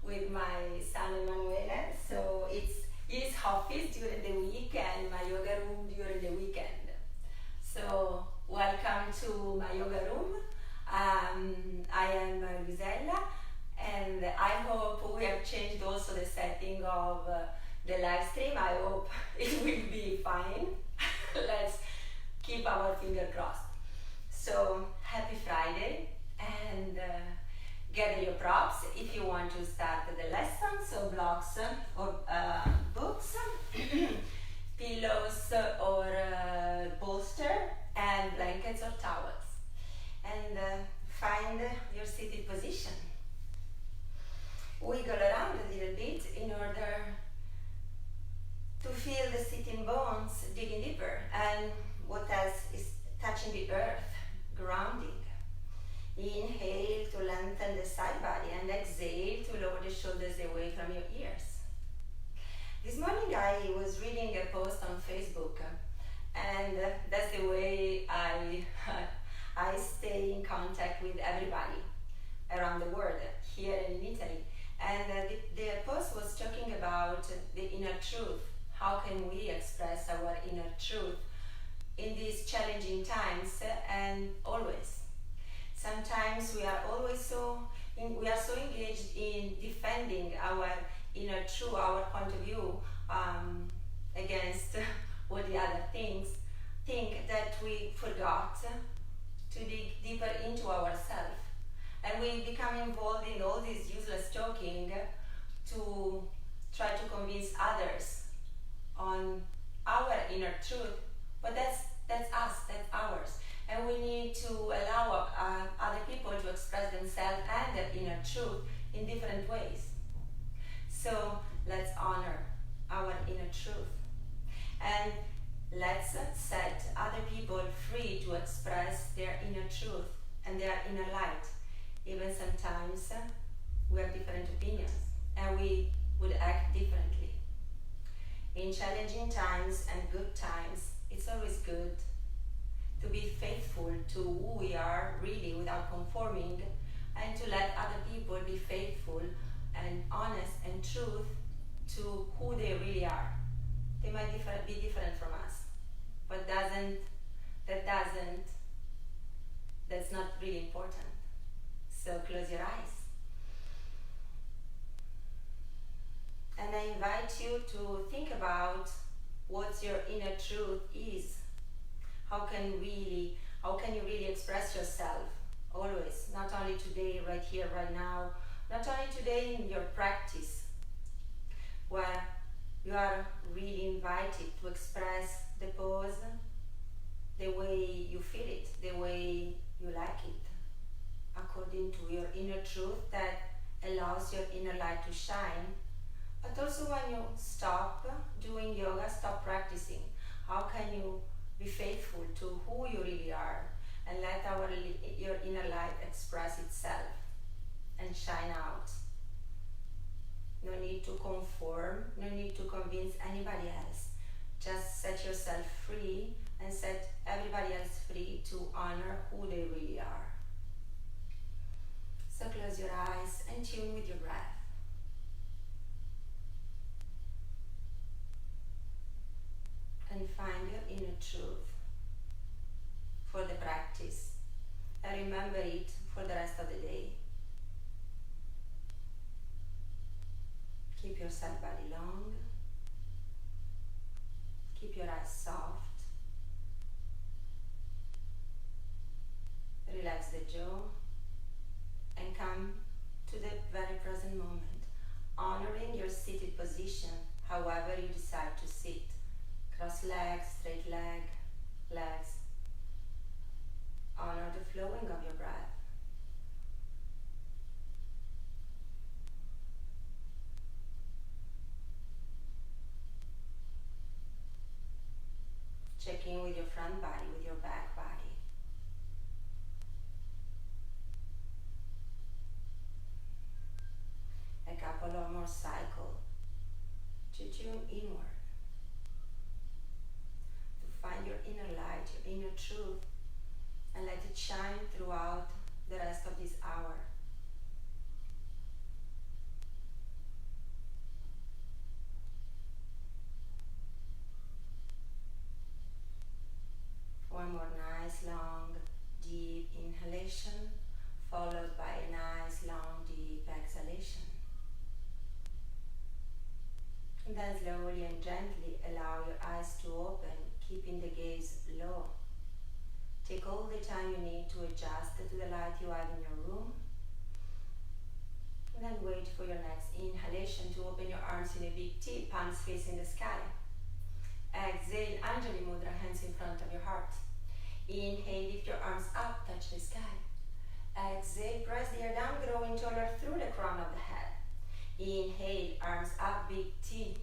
with my son Emanuele. So it's his office during the week and my yoga room during the weekend. So welcome to my yoga room. I am Gisella, and I hope we have changed also the setting of the live stream. I hope it will be fine. Let's keep our finger crossed. So happy Friday, and gather your props if you want to start the lesson. So blocks or books, pillows or bolster, and blankets or towels. And find your seated position. Wiggle around a little bit in order to feel the sitting bones digging deeper, and what else is touching the earth, grounding. Inhale to lengthen the side body, and exhale to lower the shoulders away from your ears. This morning I was reading a post on Facebook, and that's the way I stay in contact with everybody around the world, here and in Italy. And the post was talking about the inner truth. How can we express our inner truth in these challenging times and always? Sometimes we are so engaged in defending our inner truth, our point of view against what the other think, that we forgot to dig deeper into ourselves. And we become involved in all this useless talking to try to convince others on our inner truth, but that's us, that's ours. And we need to allow other people to express themselves and their inner truth in different ways. So let's honor our inner truth. And let's set other people free to express their inner truth and their inner light. Even sometimes we have different opinions and we would act differently. In challenging times and good times, it's always good to be faithful to who we are really without conforming, and to let other people be faithful and honest and truth to who they really are. They might be different from us, but that's not really important. So close your eyes. And I invite you to think about what your inner truth is. How can you really express yourself always? Not only today, right here, right now. Not only today in your practice, where you are really invited to express the pose the way you feel it, the way you like it, according to your inner truth that allows your inner light to shine. But also when you stop doing yoga, stop practicing, how can you be faithful to who you really are and let your inner light express itself and shine out? No need to conform, no need to convince anybody else. Just set yourself free and set everybody else free to honor who they really are. So close your eyes and tune with your breath. And find your inner truth for the practice. And remember it for the rest of the day. Keep your side body long. Keep your eyes soft. Relax the jaw and come to the very present moment, honoring your seated position, however you decide to sit. Cross legs, straight legs. Honor the flowing of your breath. Check in with your front body, with your back body. A couple of more cycles to tune inward. Find your inner light, your inner truth, and let it shine throughout the rest of this hour. then slowly and gently allow your eyes to open, keeping the gaze low. Take all the time you need to adjust to the light you have in your room. And then wait for your next inhalation to open your arms in a big T, palms facing the sky. Exhale, Anjali Mudra, hands in front of your heart. Inhale, lift your arms up, touch the sky. Exhale, press the air down, growing taller through the crown of the head. Inhale, arms up, big T.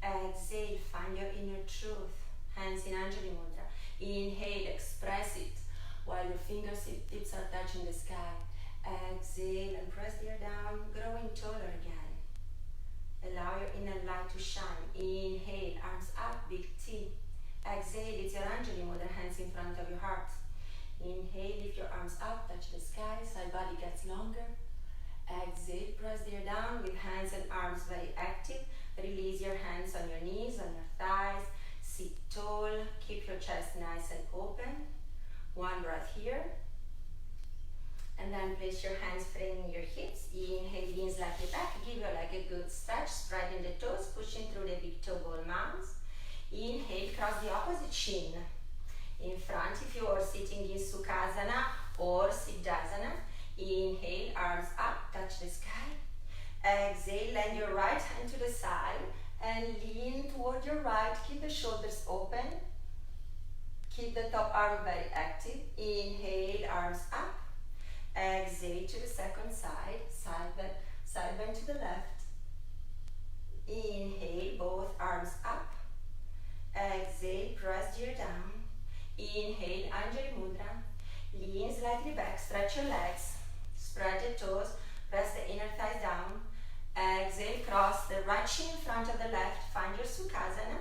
Exhale, find your inner truth. Hands in Anjali Mudra. Inhale, express it while your fingertips are touching the sky. Exhale and press the air down, growing taller again. Allow your inner light to shine. Inhale, arms up, big T. Exhale, it's your Anjali Mudra, hands in front of your heart. Inhale, lift your arms up, touch the sky, side body gets longer. Exhale, press the air down with hands and arms very active. Release your hands on your knees, on your thighs. Sit tall, keep your chest nice and open. One breath here. And then place your hands framing your hips. Inhale, lean slightly back. Give your leg a good stretch. Spreading the toes, pushing through the big toe ball mounds. Inhale, cross the opposite shin in front if you are sitting in Sukhasana or Siddhasana. Inhale, arms up, touch the sky. Exhale, lend your right hand to the side and lean toward your right. Keep the shoulders open. Keep the top arm very active. Inhale, arms up. Exhale to the second side, side bend to the left. Inhale, both arms up. Exhale, press the ear down. Inhale, Anjali Mudra. Lean slightly back, stretch your legs. Spread the toes, press the inner thighs down. Exhale, cross the right shin in front of the left. Find your Sukhasana.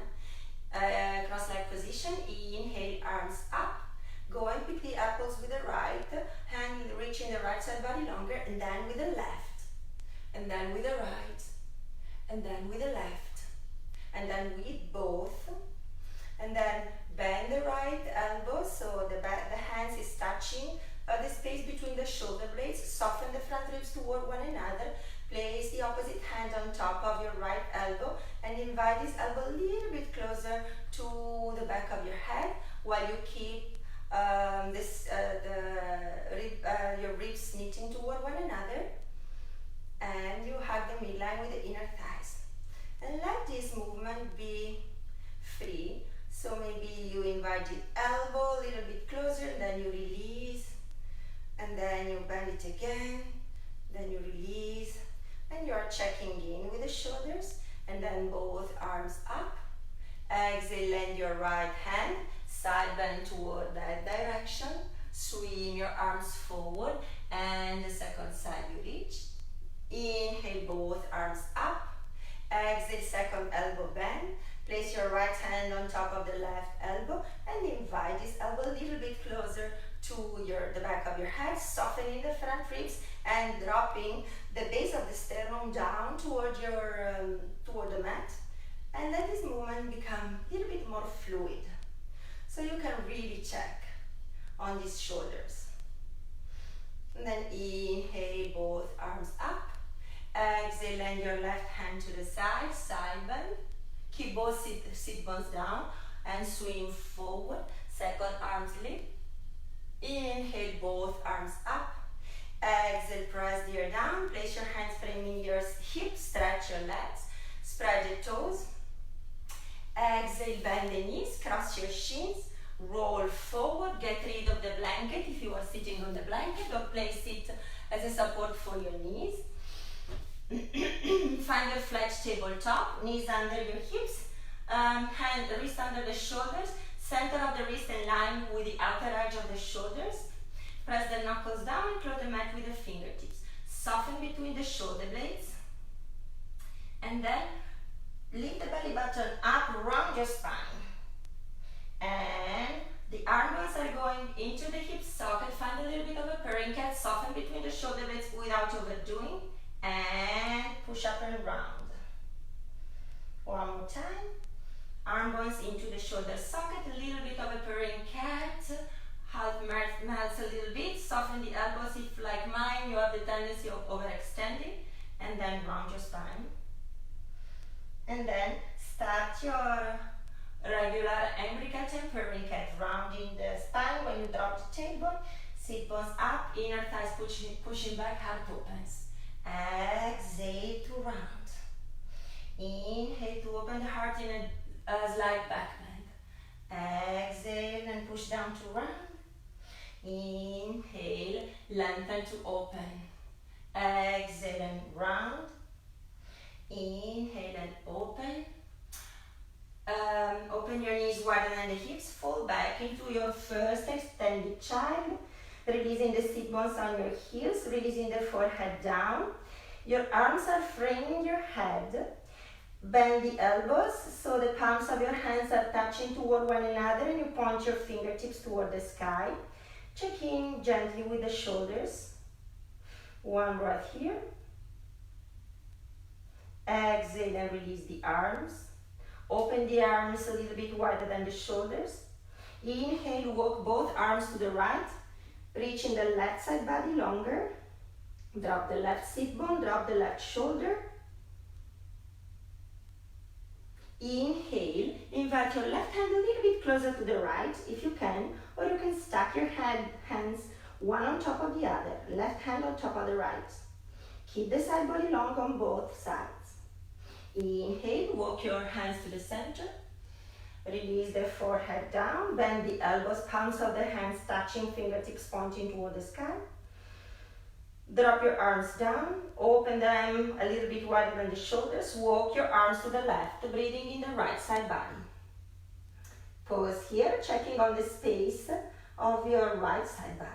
Cross leg position. Inhale, arms up. Go and pick the apples with the right hand, reaching the right side body longer, and then with the left, and then with the right, and then with the left, and then with both, and then bend the right elbow so the hands is touching the space between the shoulder blades. Soften the front ribs toward one another. Place the opposite hand on top of your right elbow and invite this elbow a little bit closer to the back of your head while you keep your ribs knitting toward one another, and you hug the midline with the inner thighs. And let this movement be free. So maybe you invite the elbow a little bit closer, and then you release, and then you bend it again, then you release, and you are checking in with the shoulders, and then both arms up. Exhale, lend your right hand, side bend toward that direction. Swing your arms forward, and the second side you reach. Inhale, both arms up. Exhale, second elbow bend. Place your right hand on top of the left elbow and invite this elbow a little bit closer to the back of your head, softening the front ribs and dropping the base of the sternum down toward the mat. And let this movement become a little bit more fluid. So you can really check on these shoulders. And then inhale, both arms up. Exhale, lend your left hand to the side, side bend. Keep both sit bones down and swing forward. Second arms lift. Inhale, both arms up. Exhale, press the ear down. Place your hands framing your hips. Stretch your legs. Spread the toes. Exhale, bend the knees. Cross your shins. Roll forward. Get rid of the blanket if you are sitting on the blanket, or place it as a support for your knees. Find your flat tabletop, knees under your hips, wrist under the shoulders, center of the wrist in line with the outer edge of the shoulders. Press the knuckles down and claw the mat with the fingertips. Soften between the shoulder blades. And then lift the belly button up, round your spine. And the arm bones are going into the hip socket. Find a little bit of a purring cat. Soften between the shoulder blades without overdoing. And push up and round. One more time. Arm bones into the shoulder socket, a little bit of a purring cat. Half melts a little bit. Soften the elbows if, like mine, you have the tendency of overextending. And then round your spine. And then start your regular umbilical tempering cat, rounding the spine when you drop the tailbone. Sit bones up, inner thighs pushing back, heart opens. Exhale to round. Inhale to open the heart in a slight back bend. Exhale and push down to round. Inhale, lengthen to open. Exhale and round. Inhale and open. Open your knees wider than the hips. Fall back into your first extended child. Releasing the sit bones on your heels. Releasing the forehead down. Your arms are framing your head. Bend the elbows so the palms of your hands are touching toward one another and you point your fingertips toward the sky. Check in gently with the shoulders. One breath here. Exhale and release the arms. Open the arms a little bit wider than the shoulders. Inhale, walk both arms to the right. Reaching the left side body longer. Drop the left sit bone, drop the left shoulder. Inhale, invert your left hand a little bit closer to the right if you can, or you can stack your hands one on top of the other, left hand on top of the right. Keep the side body long on both sides. Inhale, walk your hands to the center. Release the forehead down, bend the elbows, palms of the hands touching, fingertips pointing toward the sky. Drop your arms down, open them a little bit wider than the shoulders, walk your arms to the left, breathing in the right side body. Pause here, checking on the space of your right side body.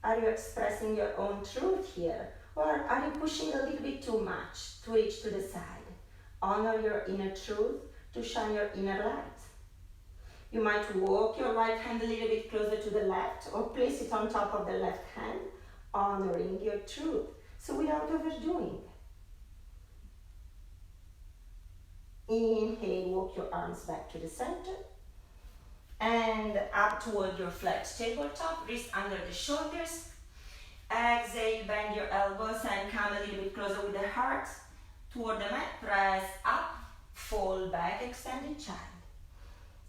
Are you expressing your own truth here, or are you pushing a little bit too much to reach to the side? Honor your inner truth to shine your inner light. You might walk your right hand a little bit closer to the left, or place it on top of the left hand, honoring your truth, so without overdoing. Inhale, walk your arms back to the center and up toward your flat tabletop, wrist under the shoulders. Exhale, bend your elbows and come a little bit closer with the heart toward the mat. Press up, fall back, extended child.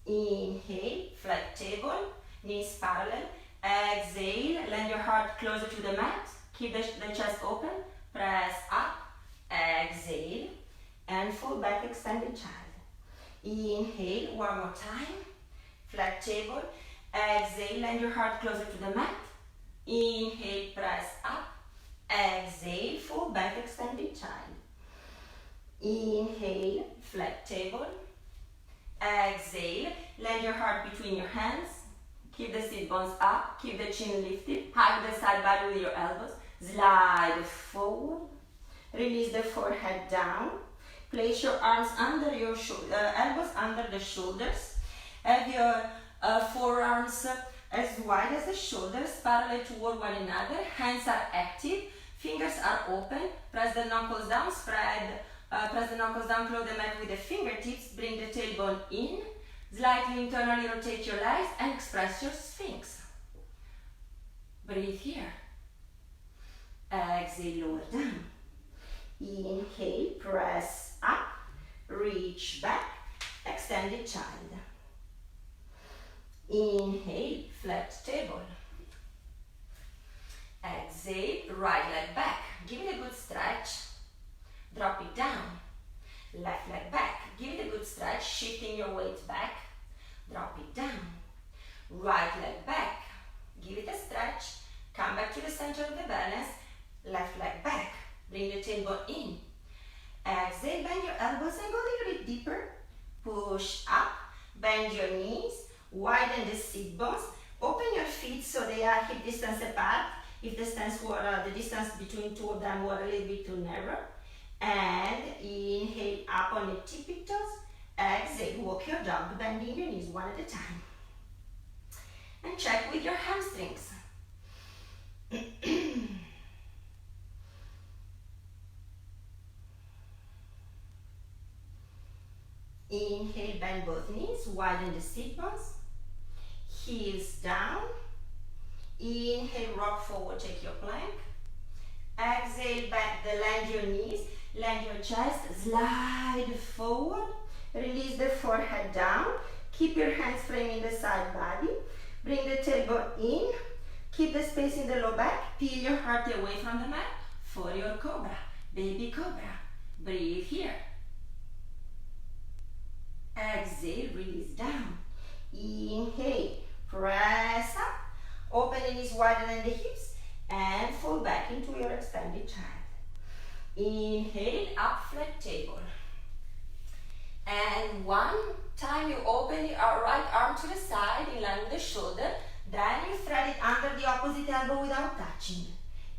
Inhale, flat table, knees parallel. Exhale, land your heart closer to the mat. Keep the chest open. Press up. Exhale. And fall back, extended child. Inhale, one more time. Flat table. Exhale, land your heart closer to the mat. Inhale, press up. Exhale, fall back, extended child. Inhale, flat table. Exhale, land your heart between your hands. Keep the sit bones up, keep the chin lifted, hug the side body with your elbows, slide forward, release the forehead down, place your arms under your elbows under the shoulders, have your forearms as wide as the shoulders, parallel toward one another, hands are active, fingers are open, press the knuckles down, press the knuckles down, close the mat with the fingertips, bring the tailbone in, slightly internally rotate your legs and express your sphinx. Breathe here. Exhale, lower down. Inhale, press up, reach back, extended child. Inhale, flat table. Exhale, right leg back. Give it a good stretch. Drop it down. Left leg back. Give it a good stretch, shifting your weight back. Drop it down. Right leg back. Give it a stretch. Come back to the center of the balance. Left leg back. Bring the tailbone in. Exhale, bend your elbows and go a little bit deeper. Push up. Bend your knees. Widen the sit bones. Open your feet so they are hip distance apart. If the distance between two of them were a little bit too narrow. And inhale up on your tippy toes. Exhale, walk your dog, bending your knees one at a time. And check with your hamstrings. Inhale, bend both knees, widen the sit bones. Heels down. Inhale, rock forward, take your plank. Exhale, land your knees. Land your chest, slide forward, release the forehead down, keep your hands framing the side body, bring the tailbone in, keep the space in the low back, peel your heart away from the mat for your cobra, baby cobra. Breathe here. Exhale, release down. Inhale, press up, open the knees wider than the hips, and fall back into your extended child. Inhale, up, flat table. And one time you open your right arm to the side in line with the shoulder, then you thread it under the opposite elbow without touching.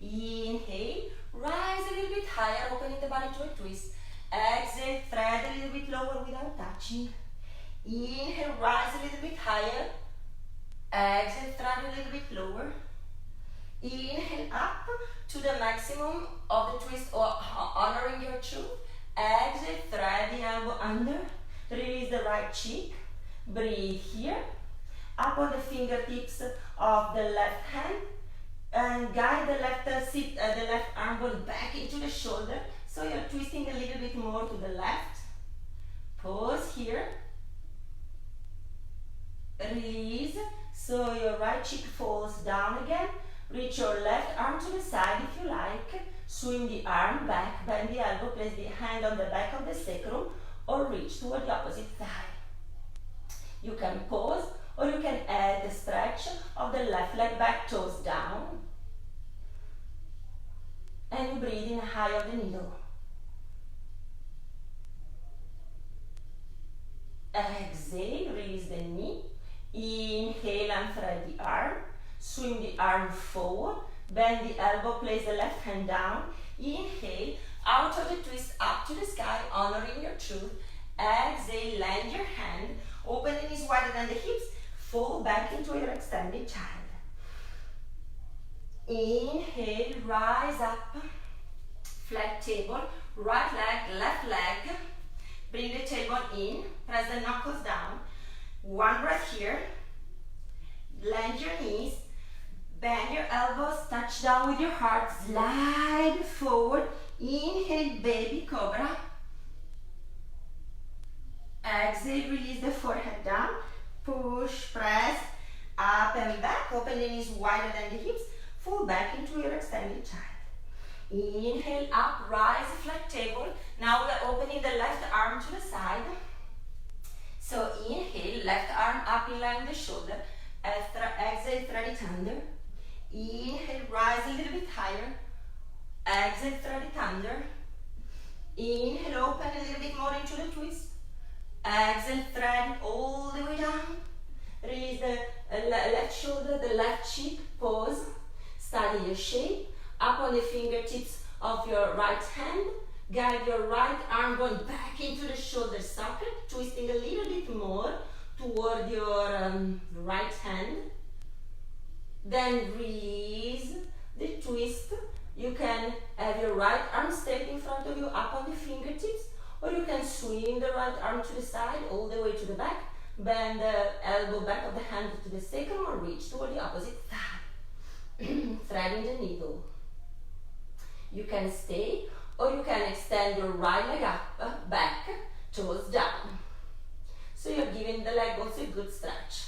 Inhale, rise a little bit higher, opening the body to a twist. Exhale, thread a little bit lower without touching. Inhale, rise a little bit higher. Exhale, thread a little bit lower. Inhale, up to the maximum of the twist, or honoring your truth. Exhale, thread the elbow under. Release the right cheek. Breathe here. Up on the fingertips of the left hand. And guide the left arm ball back into the shoulder. So you're twisting a little bit more to the left. Pause here. Release. So your right cheek falls down again. Reach your left arm to the side if you like. Swing the arm back, bend the elbow, place the hand on the back of the sacrum, or reach toward the opposite thigh. You can pause, or you can add the stretch of the left leg back, toes down. And you breathe in high of the needle. Exhale, release the knee. Inhale and thread the arm. Swing the arm forward. Bend the elbow, place the left hand down. Inhale, out of the twist, up to the sky, honoring your truth. Exhale, land your hand. Open the knees wider than the hips. Fall back into your extended child. Inhale, rise up. Flat table, right leg, left leg. Bring the tailbone in, press the knuckles down. One breath here. Land your knees. Bend your elbows, touch down with your heart, slide forward. Inhale, baby cobra. Exhale, release the forehead down. Push, press, up and back. Open the knees wider than the hips. Fall back into your extended child. Inhale, up, rise, flat table. Now we are opening the left arm to the side. So inhale, left arm up in line with the shoulder. Exhale, thread it under. Inhale, rise a little bit higher. Exhale, thread it under. Inhale, open a little bit more into the twist. Exhale, thread it all the way down. Release the left shoulder, the left cheek, pause. Study your shape. Up on the fingertips of your right hand. Guide your right arm going back into the shoulder socket, twisting a little bit more toward your right hand. Then release the twist. You can have your right arm straight in front of you, up on the fingertips, or you can swing the right arm to the side, all the way to the back. Bend the elbow back of the hand to the sacrum, or reach toward the opposite thigh. Threading the needle. You can stay, or you can extend your right leg up, back, toes down. So you're giving the leg also a good stretch.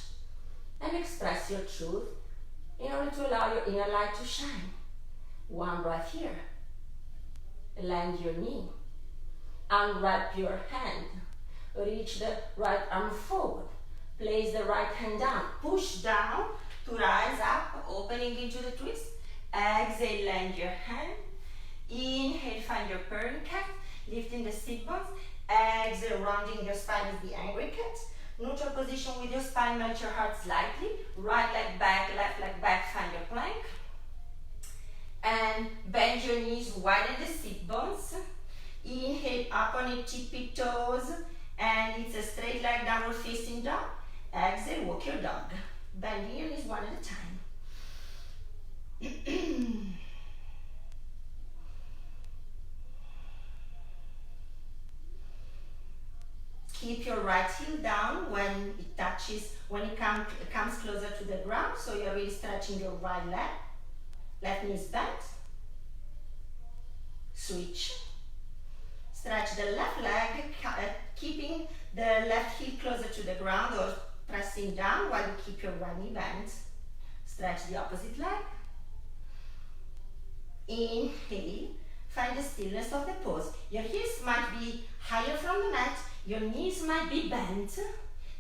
And express your truth in order to allow your inner light to shine. One breath here. Land your knee. Unwrap your hand. Reach the right arm forward. Place the right hand down. Push down to rise up, opening into the twist. Exhale, land your hand. Inhale, find your purring cat, lifting the sit bones. Exhale, rounding your spine is the angry cat. Neutral position with your spine, melt your heart slightly. Right leg back, left leg back, find your plank. And bend your knees, widen the sit bones. Inhale, up on your tippy toes. And it's a straight leg, downward facing dog. Exhale, walk your dog. Bend your knees one at a time. Keep your right heel down when it comes closer to the ground. So you're really stretching your right leg. Left knee is bent. Switch. Stretch the left leg, keeping the left heel closer to the ground or pressing down while you keep your right knee bent. Stretch the opposite leg. Inhale, find the stillness of the pose. Your heels might be higher from the mat, your knees might be bent.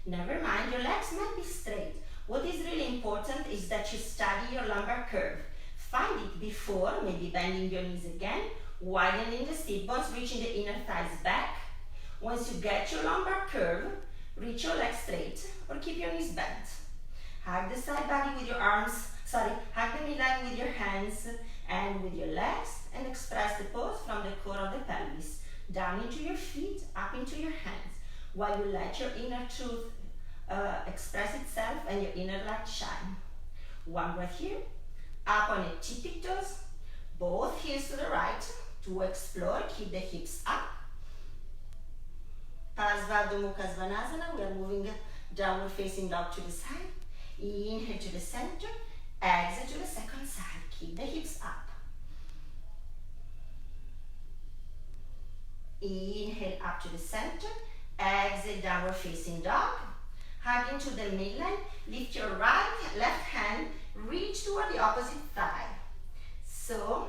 Never mind, your legs might be straight. What is really important is that you study your lumbar curve. Find it before, maybe bending your knees again, widening the sit bones, reaching the inner thighs back. Once you get your lumbar curve, reach your legs straight or keep your knees bent. Hug the side body with your arms, hug the midline with your hands and with your legs, and express the pose from the core of the pelvis, down into your feet, up into your hands, while you let your inner truth express itself and your inner light shine. One breath here, up on your tippy toes, both heels to the right, to explore, keep the hips up. Parsva Adho Mukha Svanasana, we are moving downward facing dog to the side. Inhale to the center, exhale to the second side, keep the hips up. Inhale up to the center, exhale downward facing dog. Hug into the midline, lift your left hand, reach toward the opposite thigh. So,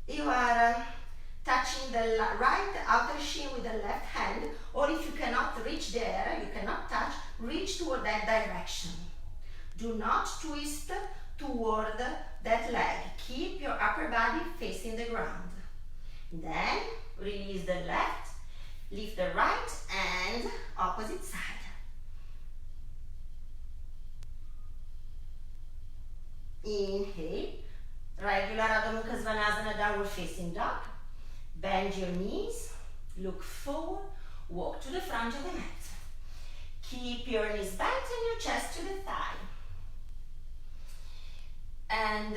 you are touching the right outer shin with the left hand, or if you cannot reach there, you cannot touch, reach toward that direction. Do not twist toward that leg. Keep your upper body facing the ground. Then, release the left, lift the right, and opposite side. Inhale, regular Adho Mukha Svanasana, downward facing dog. Bend your knees, look forward, walk to the front of the mat. Keep your knees bent and your chest to the thigh. And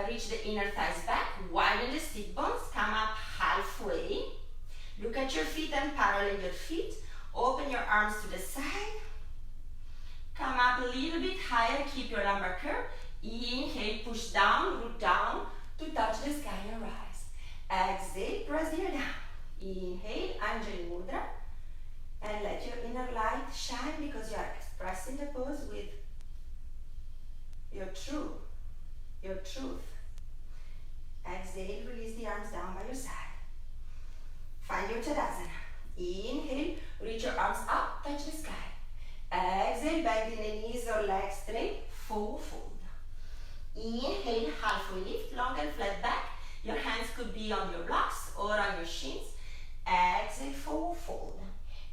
reach the inner thighs back, widen the sit bones, come up halfway. Look at your feet and parallel your feet. Open your arms to the side. Come up a little bit higher, keep your lumbar curve. Inhale, push down, root down to touch the sky and rise. Exhale, press the ear down. Inhale, Anjali Mudra. And let your inner light shine because you are expressing the pose with your truth. Exhale, release the arms down by your side. Find your Tadasana. Inhale, reach your arms up, touch the sky. Exhale, bending the knees or legs straight, forward fold. Inhale, halfway lift, long and flat back. Your hands could be on your blocks or on your shins. Exhale, forward fold.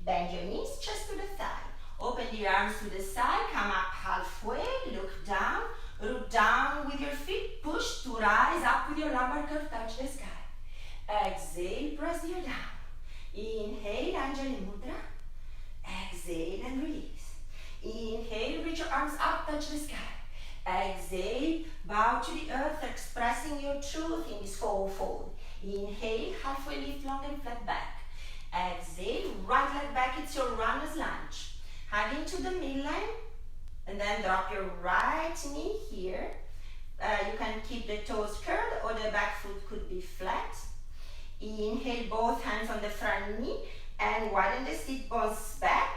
Bend your knees, chest to the thigh. Open the arms to the side, come up halfway, look down, root down with your feet, push to rise up with your lumbar curve, touch the sky. Exhale, press the ear down. Inhale, Anjali Mudra. Exhale and release. Inhale, reach your arms up, touch the sky. Exhale, bow to the earth, expressing your truth in this forward fold. Inhale, halfway lift, long and flat back. Exhale, right leg back, it's your runner's lunge. Hug into the midline, and then drop your right knee here. You can keep the toes curled or the back foot could be flat. Inhale, both hands on the front knee and widen the sit bones back.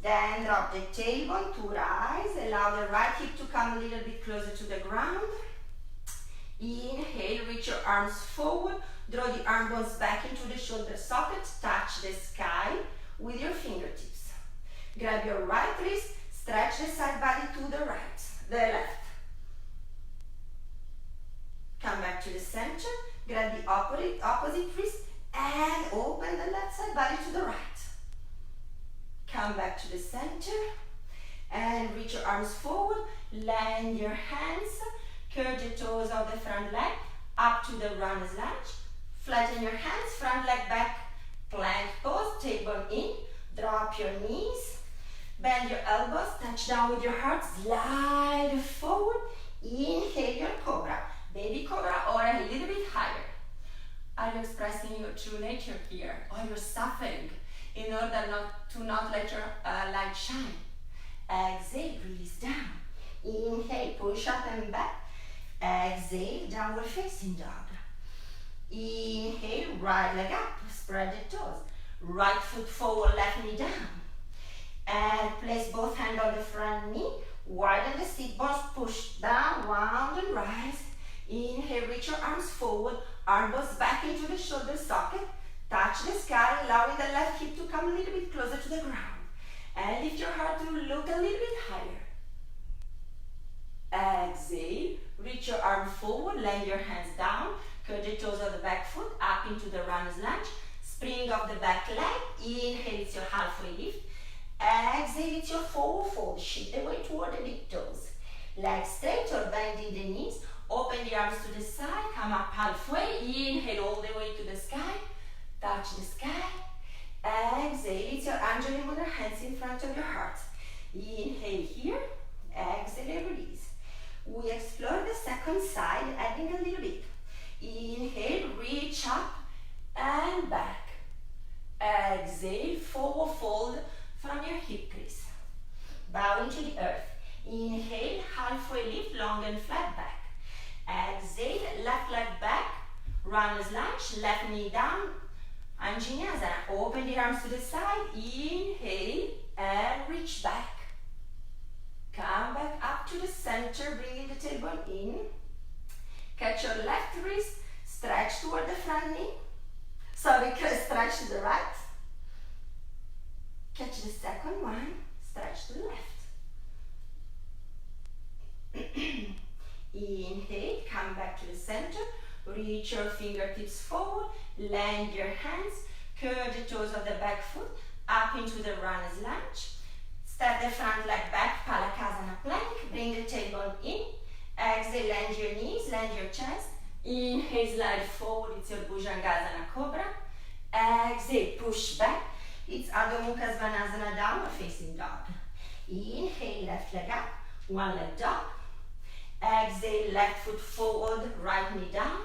Then drop the tailbone to rise. Allow the right hip to come a little bit closer to the ground. Inhale, reach your arms forward. Draw the arm bones back into the shoulder socket. Touch the sky with your fingertips. Grab your right wrist. Stretch the side body to the right, the left. Come back to the center. Grab the opposite wrist and open the left side body to the right. Come back to the center and reach your arms forward. Land your hands. Curl the toes of the front leg up to the runner's lunge. Flatten your hands, front leg back, plank pose, tailbone in. Drop your knees. Bend your elbows, touch down with your heart, slide forward. Inhale your cobra, baby cobra, or a little bit higher. Are you expressing your true nature here, or you're suffering in order to not let your light shine? Exhale, release down. Inhale, push up and back. Exhale, downward facing dog. Inhale, right leg up, spread the toes. Right foot forward, left knee down. And place both hands on the front knee. Widen the sit bones, push down, round and rise. Inhale, reach your arms forward, elbows back into the shoulder socket. Touch the sky, allowing the left hip to come a little bit closer to the ground. And lift your heart to look a little bit higher. Exhale, reach your arm forward, land your hands down, curl the toes of the back foot up into the runner's lunge. Spring off the back leg. Inhale, it's your halfway lift. Exhale, it's your forward fold. Shift the weight toward the big toes. Legs straight or bending the knees. Open the arms to the side. Come up halfway. Inhale all the way to the sky. Touch the sky. Exhale, it's your Anjali Mudra, hands in front of your heart. Inhale here. Exhale, release. We explore the second side, adding a little bit. Inhale, reach up and back. Exhale, forward fold from your hip crease. Bow into the earth. Inhale, halfway lift, long and flat back. Exhale, left leg back, runner's lunge, left knee down, Anjaneyasana. Open the arms to the side. Inhale and reach back. Come back up to the center, bringing the tailbone in. Catch your left wrist, stretch toward the front knee. Sorry, stretch to the right. Catch the second one, stretch to the left. Inhale, come back to the center. Reach your fingertips forward, land your hands, curl the toes of the back foot up into the runner's lunge. Step the front leg back, Palakasana plank, bring the tailbone in. Exhale, land your knees, land your chest. Inhale, slide forward, it's your Bhujangasana Cobra. Exhale, push back, it's Adho Mukha Svanasana, downward facing dog. Inhale, left leg up, one leg dog. Exhale, left foot forward, right knee down.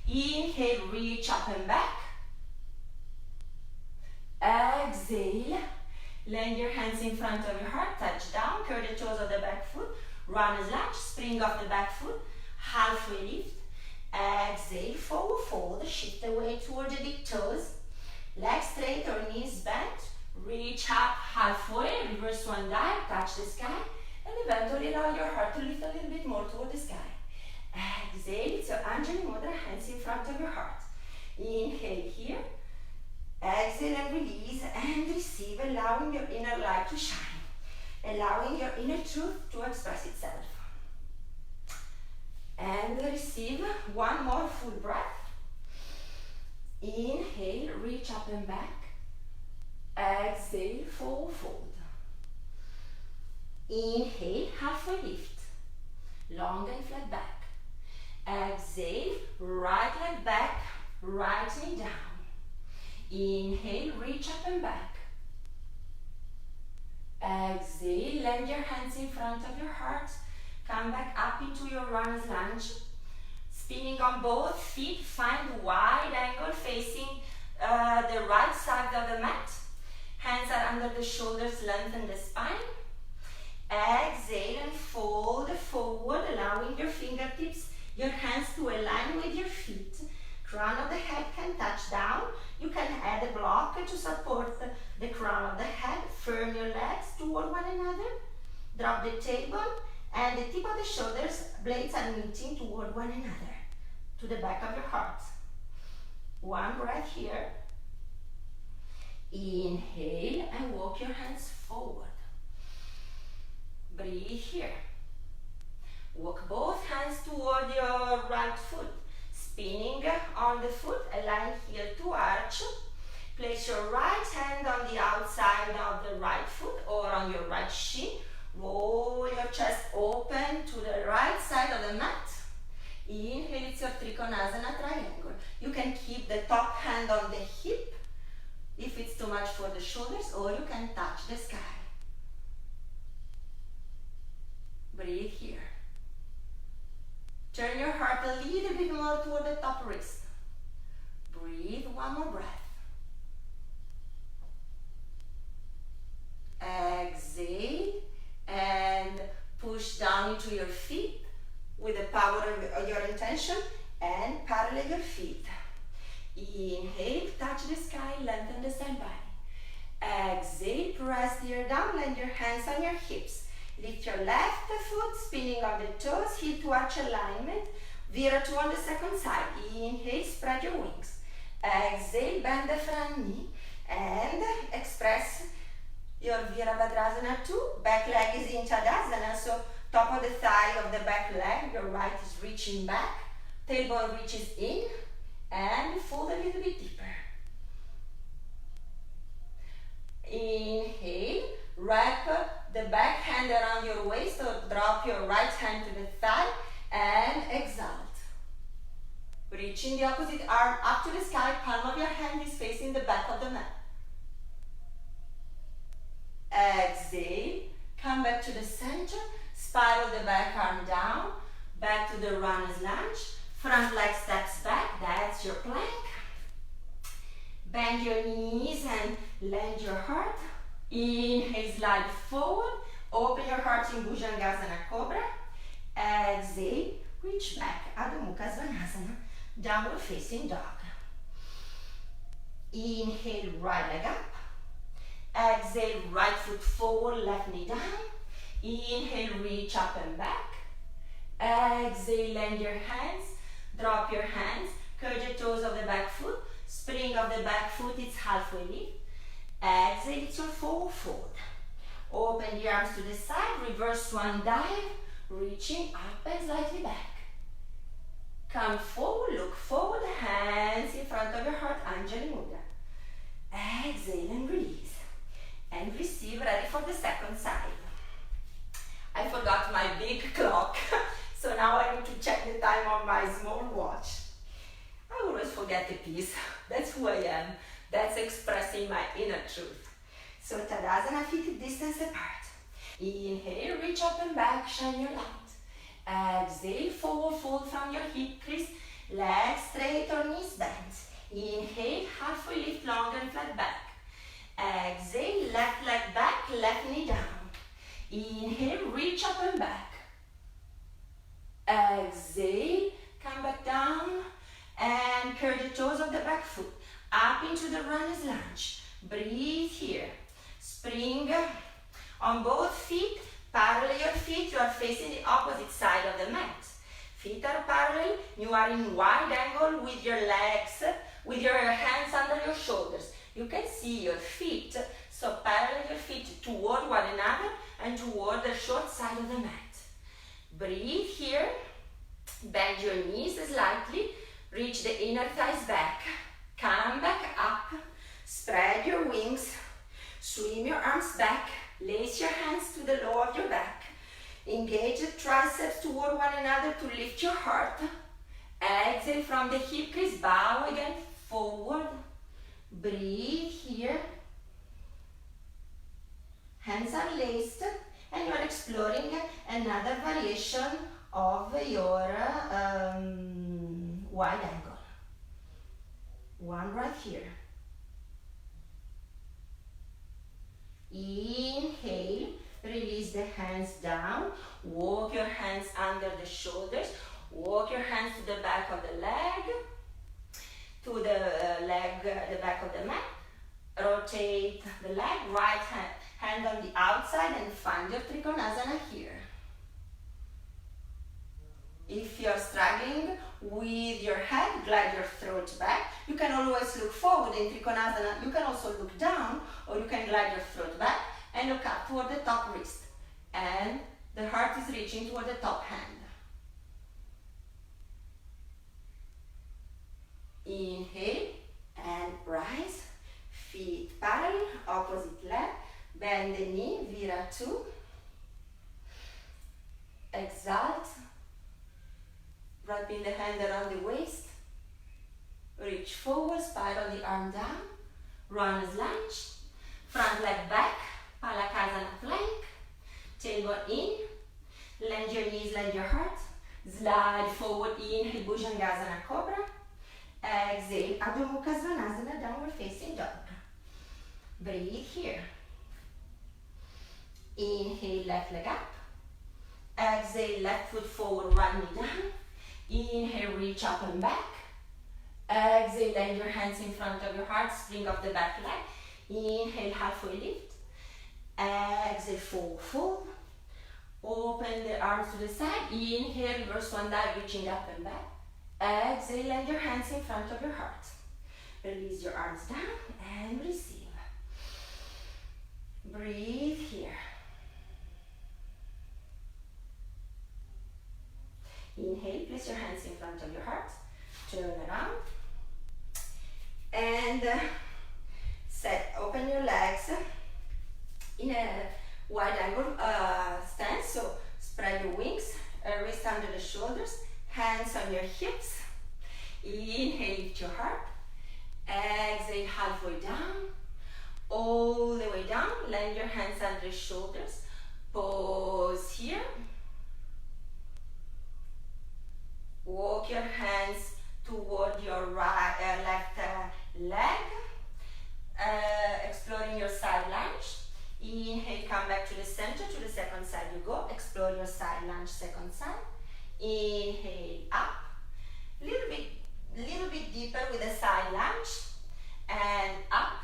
Inhale, reach up and back. Exhale, land your hands in front of your heart, touch down, curl the toes of the back foot, runner's lunge, spring off the back foot, halfway lift. Exhale, forward fold, shift the weight toward the big toes, legs straight or knees bent, reach up halfway, reverse one dive, touch the sky, and eventually allow your heart to lift a little bit more toward the sky. Exhale, it's your Anjali Mudra, hands in front of your heart. Inhale here, exhale and release and receive, allowing your inner light to shine, allowing your inner truth to express itself. And receive one more full breath. Inhale, reach up and back. Exhale, forward fold. Inhale, halfway lift, long and flat back. Exhale, right leg back, right knee down. Inhale, reach up and back. Exhale, land your hands in front of your heart. Come back up into your runner's lunge. Spinning on both feet, find wide angle facing the right side of the mat. Hands are under the shoulders, lengthen the spine. Exhale and fold forward, allowing your fingertips, your hands to align with your feet. Crown of the head can touch down. You can add a block to support the crown of the head. Firm your legs toward one another. Drop the tailbone and the tip of the shoulders, blades are meeting toward one another, to the back of your heart. One breath here. Inhale and walk your hands forward. Breathe here. Walk both hands toward your right foot. Spinning on the foot, align heel to arch. Place your right hand on the outside of the right foot or on your right shin. Roll your chest open to the right side of the mat. Inhale, it's your Trikonasana triangle. You can keep the top hand on the hip if it's too much for the shoulders, or you can touch the sky. Breathe here. Turn your heart a little bit more toward the top wrist. Breathe, one more breath. Exhale and push down into your feet with the power of your intention and parallel your feet. Inhale, touch the sky, lengthen the side body. Exhale, press the ear down, land your hands on your hips. Lift your left foot, spinning on the toes, heel to arch alignment. Vira2 on the second side. Inhale, spread your wings. Exhale, bend the front knee and express your Virabhadrasana 2. Back leg is in Tadasana, so top of the thigh of the back leg, your right is reaching back. Tailbone reaches in and fold a little bit deeper. Inhale, wrap the back hand around your waist or drop your right hand to the thigh and exalt. Reaching the opposite arm up to the sky, palm of your hand is facing the back of the mat. Exhale, come back to the center, spiral the back arm down, back to the runner's lunge, front leg steps back, that's your plank. Bend your knees and lend your heart. Inhale, slide forward, open your heart in Bhujangasana Cobra. Exhale, reach back, Adho Mukha Svanasana, downward facing dog. Inhale, right leg up. Exhale, right foot forward, left knee down. Inhale, reach up and back. Exhale, lend your hands, drop your hands, curl the toes of the back foot, spring of the back foot, it's halfway lift. Exhale, it's your forward fold. Open the arms to the side, reverse swan dive, reaching up and slightly back. Come forward, look forward, hands in front of your heart, Anjali Mudra. Exhale and release. And receive, ready for the second side. I forgot my big clock, so now I need to check the time on my small watch. I always forget the piece. That's who I am. That's expressing my inner truth. So Tadasana, feet distance apart. Inhale, reach up and back, shine your light. Exhale, forward fold from your hip crease, legs straight or knees bent. Inhale, halfway lift, long and flat back. Exhale, left leg back, left knee down. Inhale, reach up and back. Exhale, come back down and curl the toes of the back foot up into the runner's lunge. Breathe here. Spring on both feet, parallel your feet, you are facing the opposite side of the mat. Feet are parallel, you are in wide angle with your legs, with your hands under your shoulders. You can see your feet, so parallel your feet toward one another and toward the short side of the mat. Breathe here, bend your knees slightly, reach the inner thighs back, come back up, spread your wings, swim your arms back, lace your hands to the low of your back, engage the triceps toward one another to lift your heart. Exhale from the hip crease, bow again, forward. Breathe here. Hands are laced and you are exploring another variation of your wide angle. One right here. Inhale, release the hands down, walk your hands under the shoulders, walk your hands to the back of the leg, to the back of the mat. Rotate the leg, right hand on the outside and find your Trikonasana here. If you're struggling with your head, glide your throat back. You can always look forward in Trikonasana. You can also look down or you can glide your throat back and look up toward the top wrist. And the heart is reaching toward the top hand. Inhale and rise. Feet parallel, opposite leg. Bend the knee, Vira2. Exalt. Wrapping the hand around the waist. Reach forward, spiral the arm down. Runner's lunge. Front leg back, Palakasana plank. Tailbone in. Lend your knees, lend your heart. Slide forward, inhale, Bhujangasana Cobra. Exhale, Adho Mukha Svanasana, downward facing dog. Breathe here. Inhale, left leg up. Exhale, left foot forward, right knee down. Inhale, reach up and back. Exhale. Exhale, land your hands in front of your heart, spring off the back leg. Inhale, halfway lift. Exhale, fold. Open the arms to the side. Inhale, reverse one dive, reaching up and back. Exhale, land your hands in front of your heart. Release your arms down and receive. Breathe here. Inhale, place your hands in front of your heart. Turn around. And open your legs in a wide angle stance. So spread your wings, wrist under the shoulders, hands on your hips. Inhale, lift your heart. Exhale, halfway down. All the way down. Land your hands under the shoulders. Pause here. Walk your hands toward your left leg. Exploring your side lunge. Inhale, come back to the center, to the second side you go. Explore your side lunge, second side. Inhale, up. Little bit deeper with the side lunge. And up.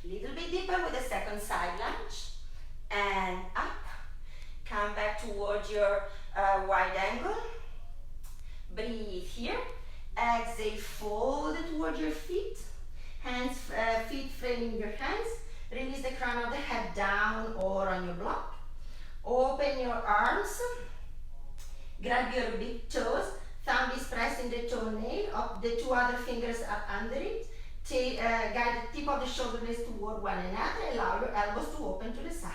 Little bit deeper with the second side lunge. And up. Come back towards your wide angle. Breathe here. Exhale, fold toward your feet. Hands, feet framing your hands. Release the crown of the head down or on your block. Open your arms. Grab your big toes. Thumb is pressing the toenail. Up the two other fingers up under it. Guide the tip of the shoulder blades toward one another. Allow your elbows to open to the side.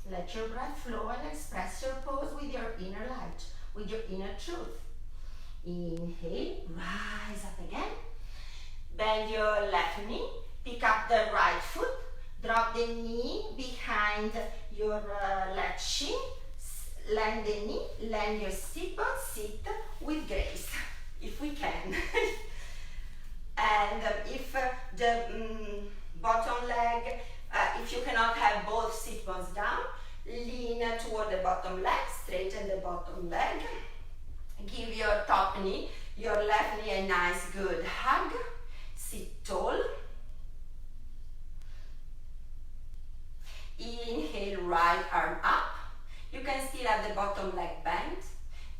Let your breath flow and express your pose with your inner light, with your inner truth. Inhale, rise up again. Bend your left knee, pick up the right foot, drop the knee behind your left shin, land the knee, land your sit bone, sit with grace, if we can. And if the bottom leg, if you cannot have both sit bones down, lean toward the bottom leg, straighten the bottom leg. Give your top knee, your left knee a nice good hug. Sit tall. Inhale, right arm up. You can still have the bottom leg bent.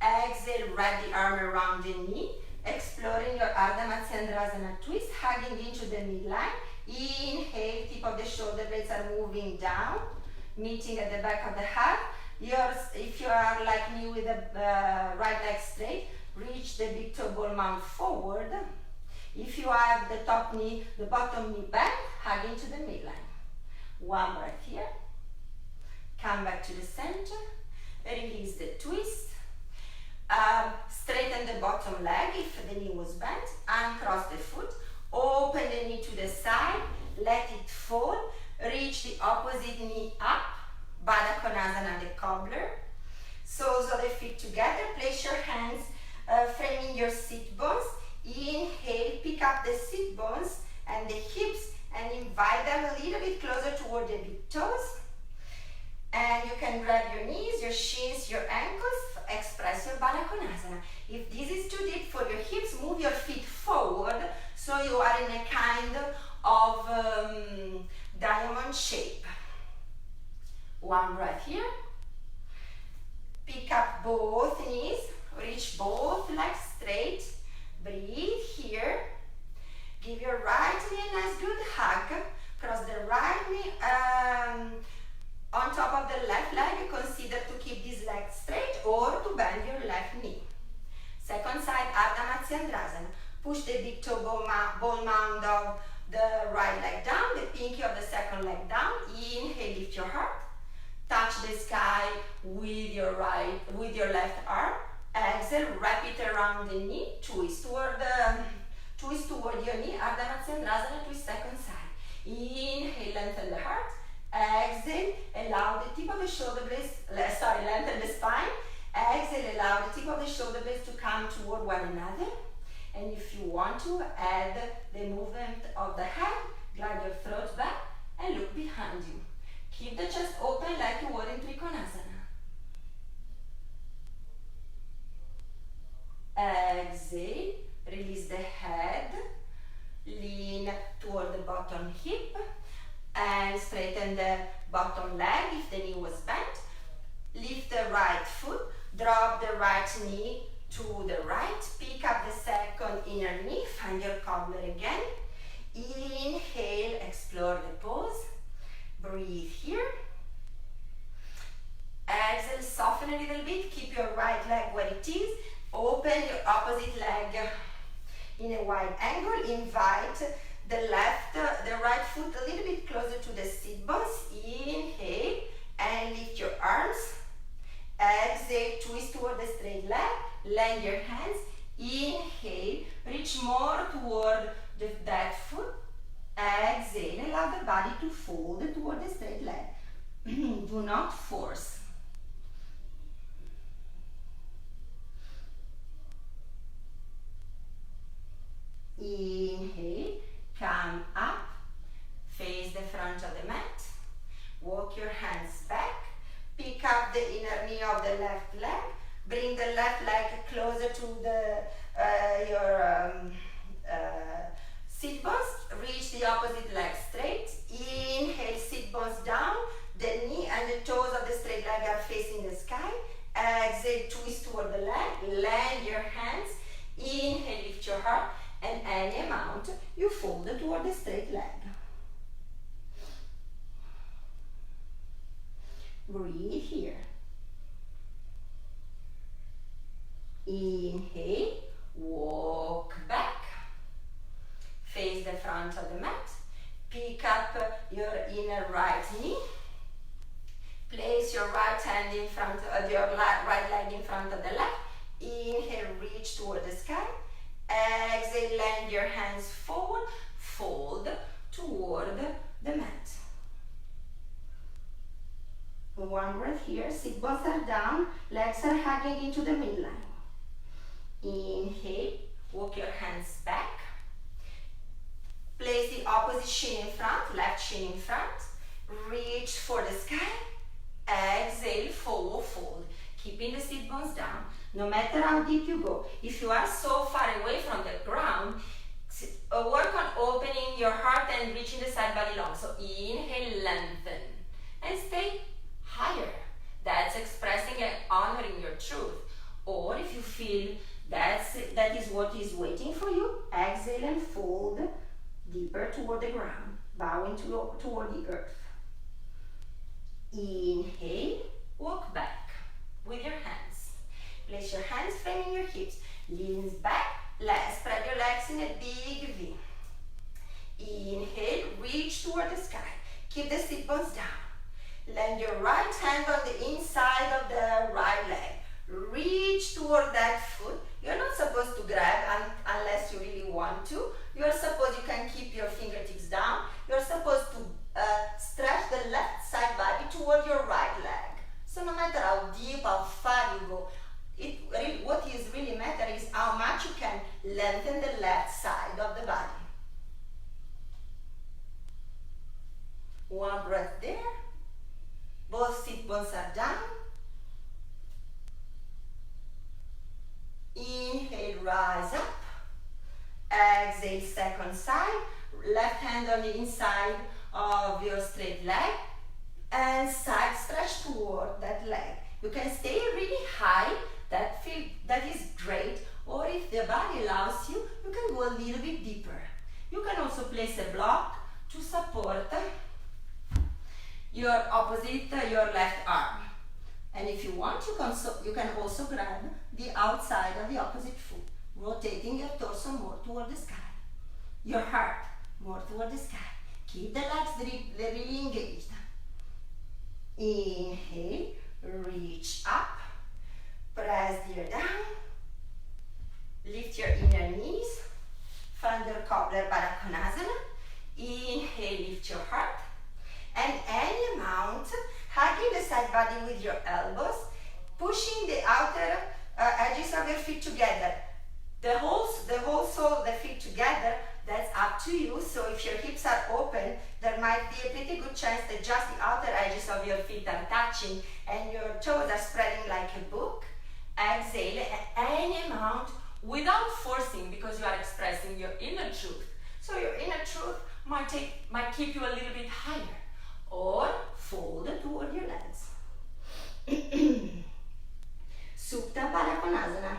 Exhale, wrap the arm around the knee. Exploring your Ardha Matsyendrasana twist, hugging into the midline. Inhale, tip of the shoulder blades are moving down, meeting at the back of the heart. If you are like me with the right leg straight, reach the big toe ball mount forward. If you have the top knee, the bottom knee bent, hug into the midline. One breath here. Come back to the center. Release the twist. Straighten the bottom leg if the knee was bent. Uncross the foot. Open the knee to the side. Let it fall. Reach the opposite knee up. Baddha Konasana, the cobbler. Soles of the feet together. Place your hands framing your sit bones. Inhale, pick up the sit bones and the hips and invite them a little bit closer toward the big toes. And you can grab your knees, your shins, your ankles. Express your Baddha Konasana. If this is too deep for your hips, move your feet forward so you are in a kind of diamond shape. One breath here. Pick up both knees, reach both legs straight. Breathe here. Give your right knee a nice good hug. Cross the right knee on top of the left leg. Consider to keep this leg straight or to bend your left knee. Second side, Ardha Matsyendrasana. Push the big toe ball mound of the right leg down, the pinky of the second leg down. Inhale, lift your heart. Touch the sky with your left arm. Exhale, wrap it around the knee. Twist toward your knee. Ardha Matsyendrasana, twist second side. Inhale, lengthen the heart. Exhale, allow the tip of the shoulder blades, lengthen the spine. Exhale, allow the tip of the shoulder blades to come toward one another. And if you want to, add the movement of the head, glide your throat back and look behind you. Keep the chest open like you would in Trikonasana. and straighten the bottom leg if the knee was bent. Lift the right foot, drop the right knee to the right, pick up the second inner knee, find your cobbler again. Inhale, explore the pose. Breathe here. Exhale, soften a little bit, keep your right leg where it is. Open your opposite leg in a wide angle. Invite the right foot a little bit closer to the sit bones. Inhale and lift your arms. Exhale, twist toward the straight leg. Land your hands. Inhale, reach more toward that foot. Exhale, allow the body to fold toward the straight leg. Do not force. Inhale, come up, face the front of the mat, walk your hands back, pick up the inner knee of the left leg, bring the left leg closer to your sit bones, reach the opposite leg straight. Inhale, sit bones down, the knee and the toes of the straight leg are facing the sky. Exhale, twist toward the leg, land your hands. Inhale, lift your heart, and any amount you fold toward the straight leg. Breathe here. Inhale, walk back, face the front of the mat, pick up your inner right knee, place your right hand in front of your right leg in front of the left. Inhale, reach toward the sky. Exhale, land your hands forward, fold toward the mat. One breath here, sit bones are down, legs are hugging into the midline. Inhale, walk your hands back. Place the opposite shin in front, left shin in front. Reach for the sky. Exhale, forward fold. Keeping the sit bones down. No matter how deep you go, if you are so far away from the ground, work on opening your heart and reaching the side body long. So inhale, lengthen, and stay higher. That's expressing and honoring your truth. Or if you feel that is what is waiting for you, exhale and fold deeper toward the ground, bowing toward the earth. Inhale, walk back with your hands. Place your hands framing your hips, leans back, spread your legs in a big V. Inhale, reach toward the sky. Keep the sit bones down. Land your right hand on the inside of the right leg. Reach toward that foot. You're not supposed to grab unless you really want to. You're supposed, you can keep your fingertips down. You're supposed to stretch the left side body toward your right leg. So no matter how deep, how far you go, what is really matter is how much you can lengthen the left side of the body. One breath there. Both sit bones are down. Inhale, rise up. Exhale, second side. Left hand on the inside of your straight leg. And side stretch toward that leg. You can stay really high. That is great. Or if the body allows you, you can go a little bit deeper. You can also place a block to support your left arm. And if you want, you can also grab the outside of the opposite foot, rotating your torso more toward the sky, your heart more toward the sky. Keep the legs really engaged. Inhale, reach up, press the ear down, lift your inner knees, find your cobbler Baddha Konasana. Inhale, lift your heart, and any amount, hugging the side body with your elbows, pushing the outer edges of your feet together. The whole sole of the feet together, that's up to you. So if your hips are open, there might be a pretty good chance that just the outer edges of your feet are touching and your toes are spreading like a book. Exhale any amount without forcing, because you are expressing your inner truth. So your inner truth might keep you a little bit higher. or fold toward your legs. Supta Baddha Konasana,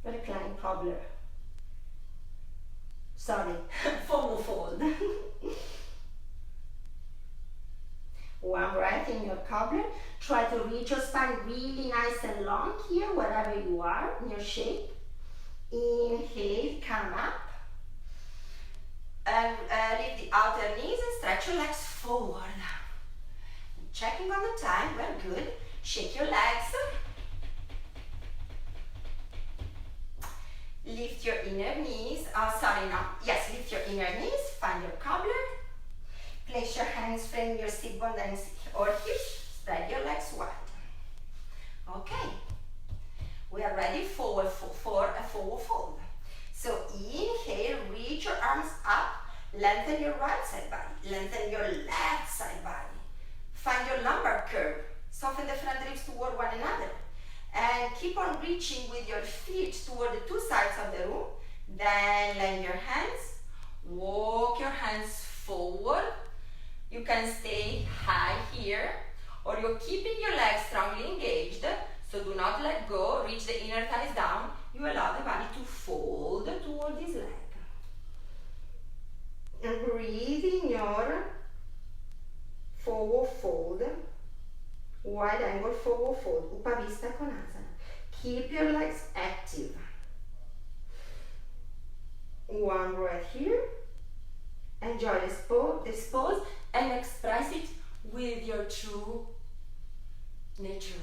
recline cobbler. Sorry, forward fold. One breath in your cobbler. Try to reach your spine really nice and long here, wherever you are in your shape. Inhale, come up. And lift the outer knees and stretch your legs forward. Checking on the time, well, good. Shake your legs. Lift your inner knees. Lift your inner knees. Find your cobbler. Place your hands, frame your sit bone or hips. Spread your legs wide. Okay. We are ready for a forward fold. So inhale, reach your arms up. Lengthen your right side body. Lengthen your left side body. Find your lumbar curve. Soften the front ribs toward one another. And keep on reaching with your feet toward the two sides of the room. Then lend your hands. Walk your hands forward. You can stay high here, or you're keeping your legs strongly engaged, so do not let go. Reach the inner thighs down. You allow the body to fold toward this leg. And breathe in your forward fold, wide angle forward fold, Upavista Konasana. Keep your legs active. One breath here. Enjoy this pose and express it with your true nature.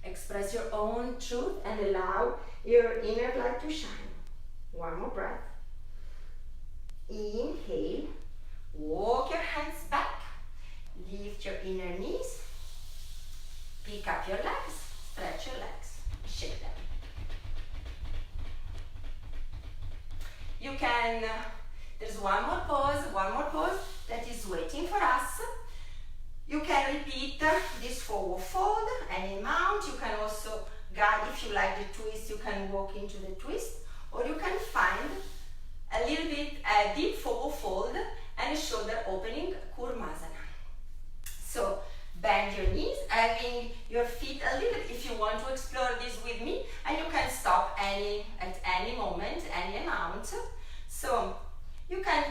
Express your own truth and allow your inner light to shine. One more breath. Inhale. Walk your hands back. Lift your inner knees. Pick up your legs. Stretch your legs. Shake them. You can... There's one more pose that is waiting for us. You can repeat this forward fold, any amount. You can also guide, if you like the twist, you can walk into the twist, or you can find a little bit deep forward fold and a shoulder opening, Kurmasana. So bend your knees, having your feet a little, if you want to explore this with me, and you can stop at any moment, any amount. So you can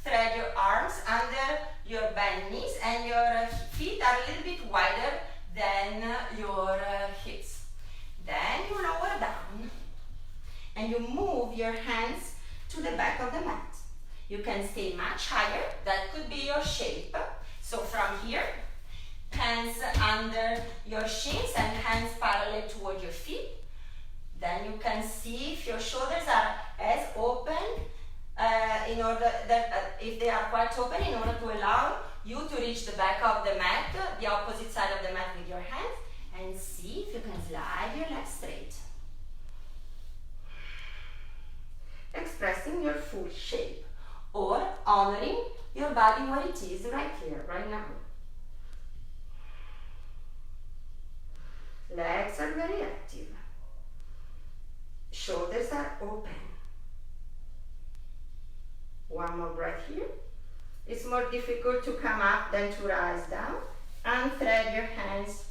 thread your arms under your bent knees, and your feet are a little bit wider than your hips. Then you lower down and you move your hands to the back of the mat. You can stay much higher. That could be your shape. So from here, hands under your shins and hands parallel toward your feet. Then you can see if your shoulders are as open, in order that if they are quite open, in order to allow you to reach the back of the mat, the opposite side of the mat with your hands, and see if you can slide your legs straight. Expressing your full shape, or honoring your body where it is right here, right now. Legs are very active. Shoulders are open. One more breath here. It's more difficult to come up than to rise down. Unthread your hands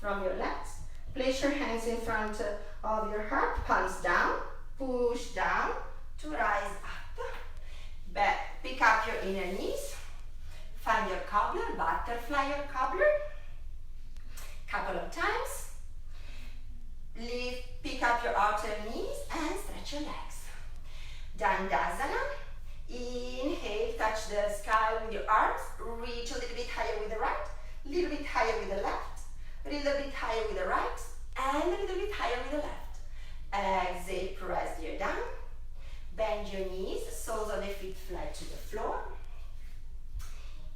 from your legs. Place your hands in front of your heart, palms down, push down to rise up. Back, pick up your inner knees. Find your cobbler, butterfly your cobbler. Couple of times. Pick up your outer knees and stretch your legs. Dandasana. Inhale, touch the sky with your arms. Reach a little bit higher with the right, a little bit higher with the left, a little bit higher with the right, and a little bit higher with the left. Exhale, press your down. Bend your knees, soles of the feet flat to the floor.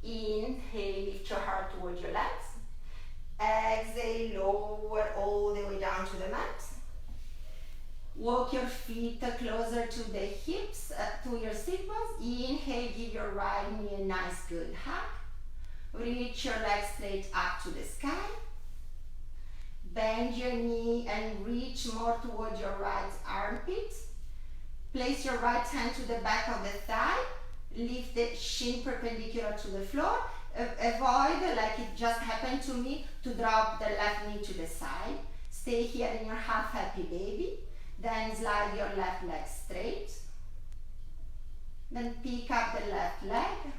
Inhale, lift your heart towards your legs. Exhale, lower all the way down to the mat. Walk your feet closer to the hips, to your sit bones. Inhale, give your right knee a nice good hug. Reach your legs straight up to the sky. Bend your knee and reach more towards your right armpit. Place your right hand to the back of the thigh. Lift the shin perpendicular to the floor. Avoid, like it just happened to me, to drop the left knee to the side. Stay here in your half happy baby. Then slide your left leg straight. Then pick up the left leg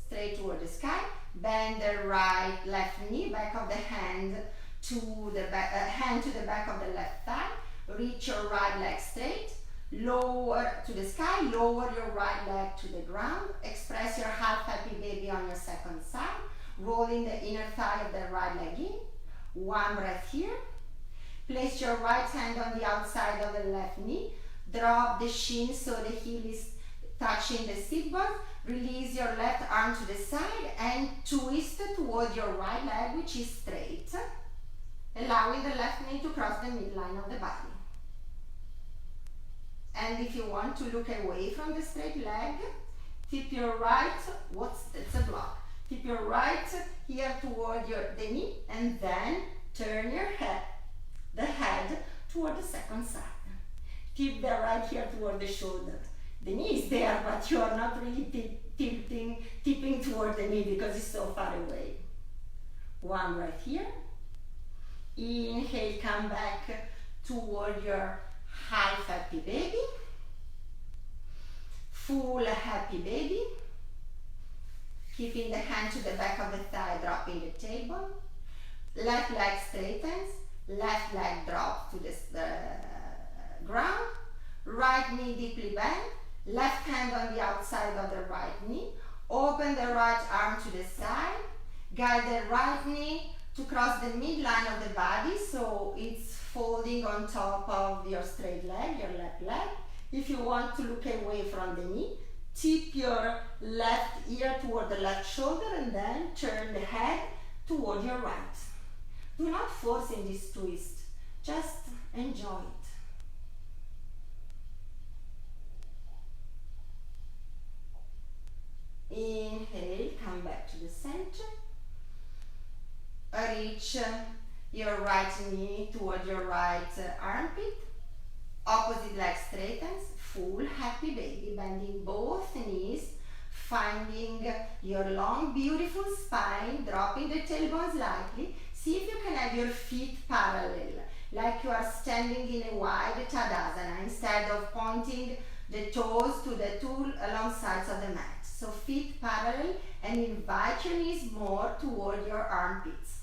straight toward the sky. Bend the right left knee, back of the hand to the back, hand to the back of the left thigh. Reach your right leg straight. Lower to the sky, lower your right leg to the ground. Express your half happy baby on your second side, rolling the inner thigh of the right leg in. One breath here. Place your right hand on the outside of the left knee. Drop the shin so the heel is touching the sit bone. Release your left arm to the side and twist toward your right leg, which is straight, allowing the left knee to cross the midline of the body. And if you want to look away from the straight leg, tip your right, that's a block. Tip your right here toward the knee, and then turn your head, the head toward the second side. Tip the right here toward the shoulder. The knee is there, but you are not really tipping toward the knee because it's so far away. One breath here. Inhale, come back toward your half happy baby, full happy baby, keeping the hand to the back of the thigh, dropping the tailbone, left leg straightens, left leg drops to the ground, right knee deeply bent, left hand on the outside of the right knee, open the right arm to the side, guide the right knee to cross the midline of the body so it's folding on top of your straight leg, your left leg. If you want to look away from the knee, tip your left ear toward the left shoulder and then turn the head toward your right. Do not force in this twist, just enjoy it. Inhale, come back to the center. Reach your right knee toward your right armpit. Opposite leg straightens, full happy baby, bending both knees, finding your long beautiful spine, dropping the tailbone slightly. See if you can have your feet parallel, like you are standing in a wide Tadasana, instead of pointing the toes to the two long sides of the mat. So feet parallel, and invite your knees more toward your armpits.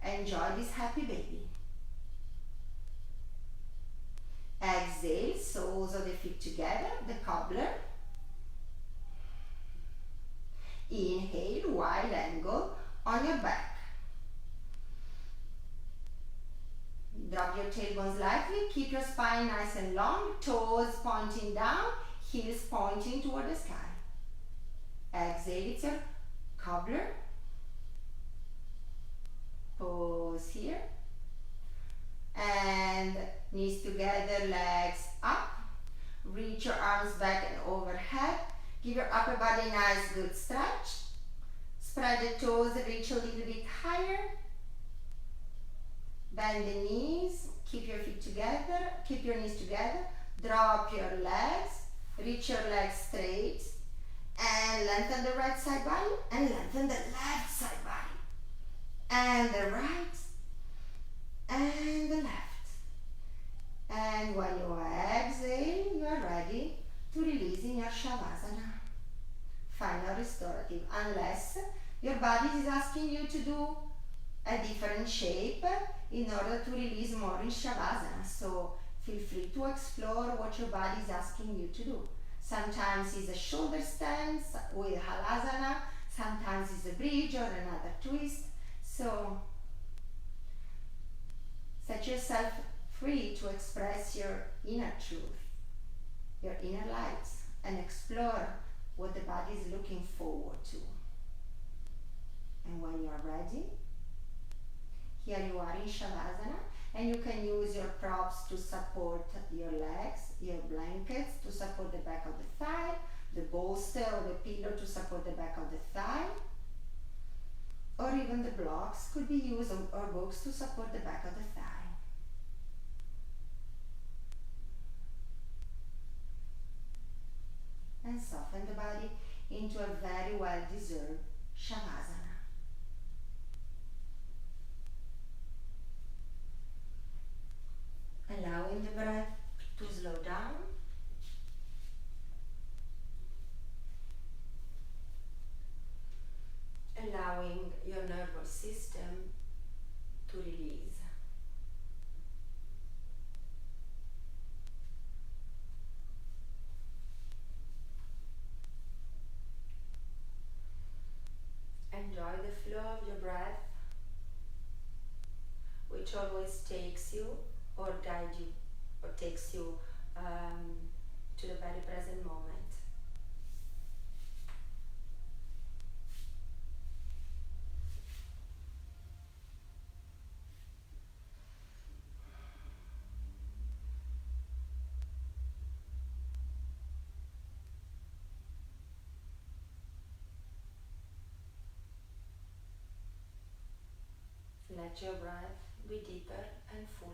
Enjoy this happy baby. Exhale, soles of the feet together, the cobbler. Inhale, wide angle on your back. Drop your tailbone slightly, keep your spine nice and long, toes pointing down, heels pointing toward the sky. Exhale, it's your cobbler. Pose here. And knees together, legs up. Reach your arms back and overhead. Give your upper body a nice good stretch. Spread the toes, reach a little bit higher. Bend the knees, keep your feet together, keep your knees together. Drop your legs, reach your legs straight. And lengthen the right side body and lengthen the left side body. And the right and the left. And when you exhale, you are ready to release in your Shavasana. Final restorative, unless your body is asking you to do a different shape in order to release more in Shavasana. So feel free to explore what your body is asking you to do. Sometimes it's a shoulder stance with Halasana, sometimes it's a bridge or another twist. So set yourself free to express your inner truth, your inner light, and explore what the body is looking forward to. And when you are ready, here you are in Shavasana, and you can use your props to support your legs, your blankets to support the back of the thigh, the bolster or the pillow to support the back of the thigh, or even the blocks could be used, or books to support the back of the thigh. and soften the body into a very well-deserved Shavasana. Allowing the breath to slow down. Allowing your nervous system to release. Enjoy the flow of your breath, which always takes you or guides you or takes you to the very present moment. Let your breath be deeper and fuller.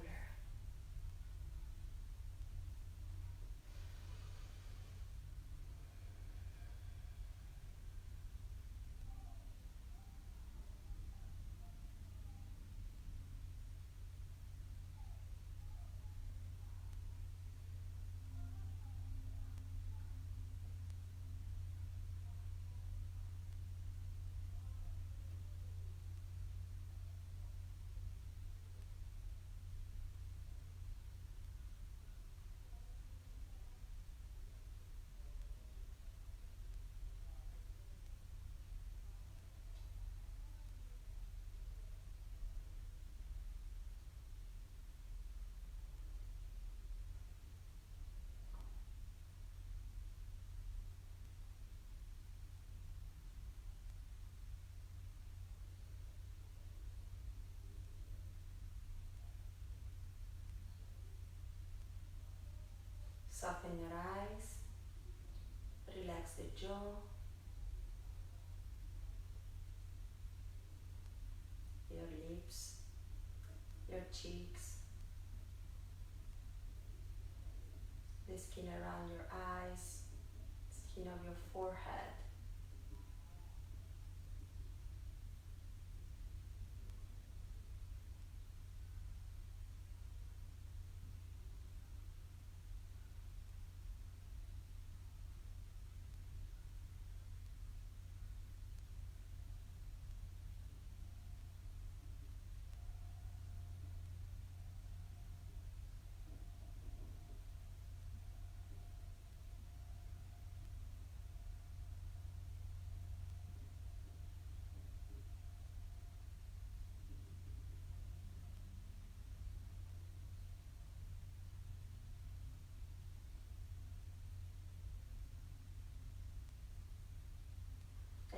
Soften your eyes, relax the jaw, your lips, your cheeks, the skin around your eyes, skin of your forehead.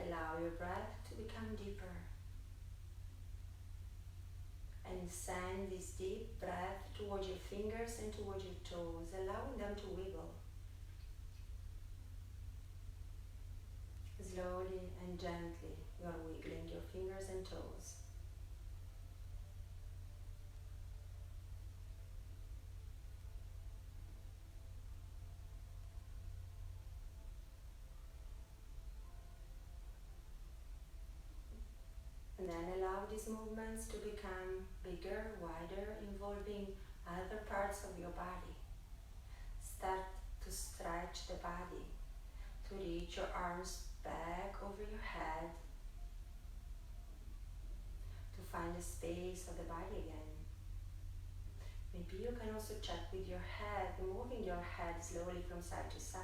Allow your breath to become deeper and send this deep breath towards your fingers and towards your toes, allowing them to wiggle. Slowly and gently, you are wiggling your fingers and toes. And then allow these movements to become bigger, wider, involving other parts of your body. Start to stretch the body, to reach your arms back over your head, to find the space of the body again. Maybe you can also check with your head, moving your head slowly from side to side.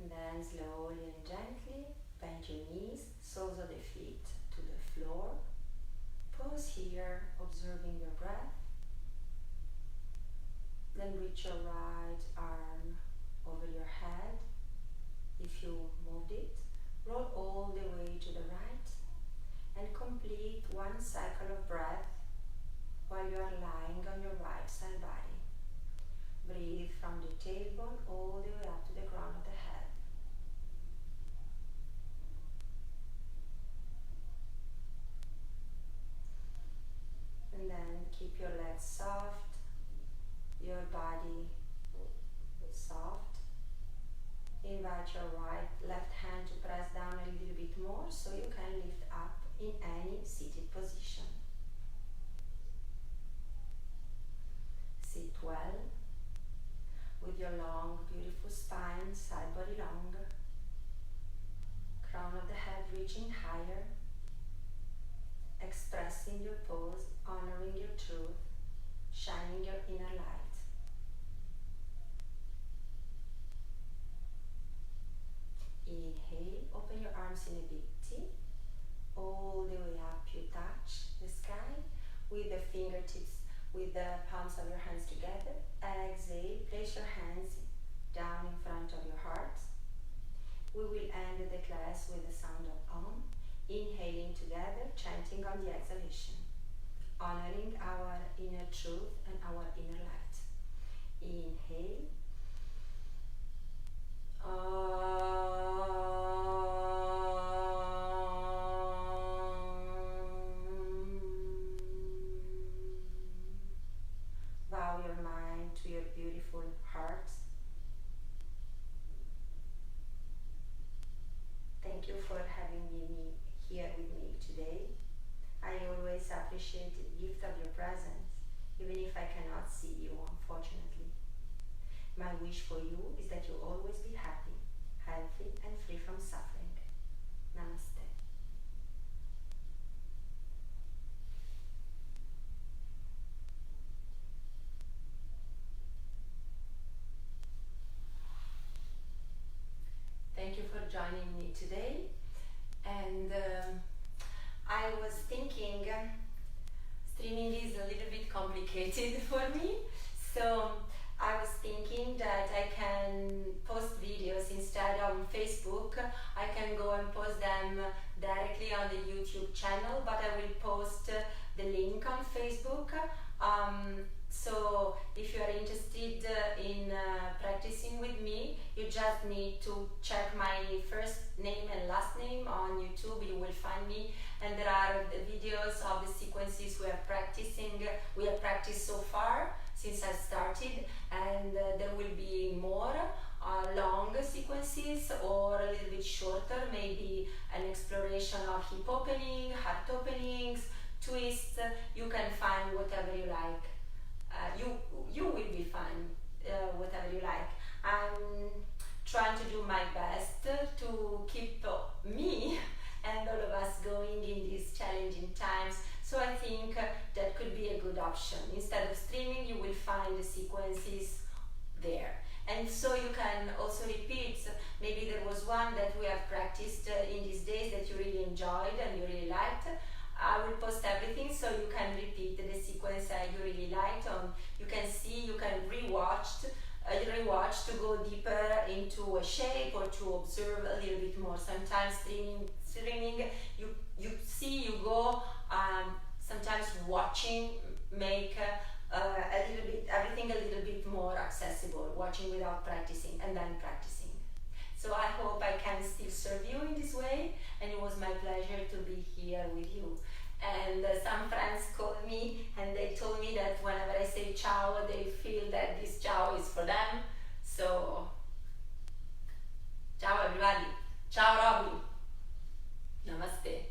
And then slowly and gently bend your knees, soles of the feet to the floor. Pause here, observing your breath. Then reach your right arm over your head. If you moved it, roll all the way to the right and complete one cycle of breath while you are lying on your right side body. Breathe from the tailbone all the way up to the crown of the head. so you can lift up in any seated position. Sit well, with your long, beautiful spine, side body long, crown of the head reaching higher, expressing your pose, honoring your truth, shining your inner light. Inhale, open your arms in a big T, all the way up you touch the sky with the fingertips, with the palms of your hands together. Exhale, place your hands down in front of your heart. We will end the class with the sound of Om, inhaling together, chanting on the exhalation, honoring our inner truth and our inner light. Inhale. Bow your mind to your beautiful heart. Thank you for having me here with me today. I always appreciate the gift of your presence, even if I cannot see you, unfortunately. My wish for you is that you always be happy, healthy, and free from suffering. Namaste. Thank you for joining me today. And I was thinking, streaming is a little bit complicated for me, so I was thinking that I can post videos instead on Facebook. I can go and post them directly on the YouTube channel, but I will post the link on Facebook. So if you are interested in practicing with me, you just need to check my first name and last name on YouTube. You will find me, and there are the videos of the sequences we are practiced so far since I started, and there will be more long sequences or a little bit shorter, maybe an exploration of hip opening, heart openings, twists. You can find whatever you like. You will be fine, whatever you like. I'm trying to do my best to keep me and all of us going in these challenging times. So I think that could be a good option. Instead of streaming, you will find the sequences there. And so you can also repeat. Maybe there was one that we have practiced in these days that you really enjoyed and you really liked. I will post everything so you can repeat the sequence you really liked. You can see, you can rewatch to go deeper into a shape or to observe a little bit more. Sometimes streaming, you see, you go. Sometimes watching make everything a little bit more accessible. Watching without practicing and then practicing. So I hope I can still serve you in this way, and it was my pleasure to be here with you. And some friends called me and they told me that whenever I say ciao, they feel that this ciao is for them. So, ciao everybody. Ciao Robby. Namaste.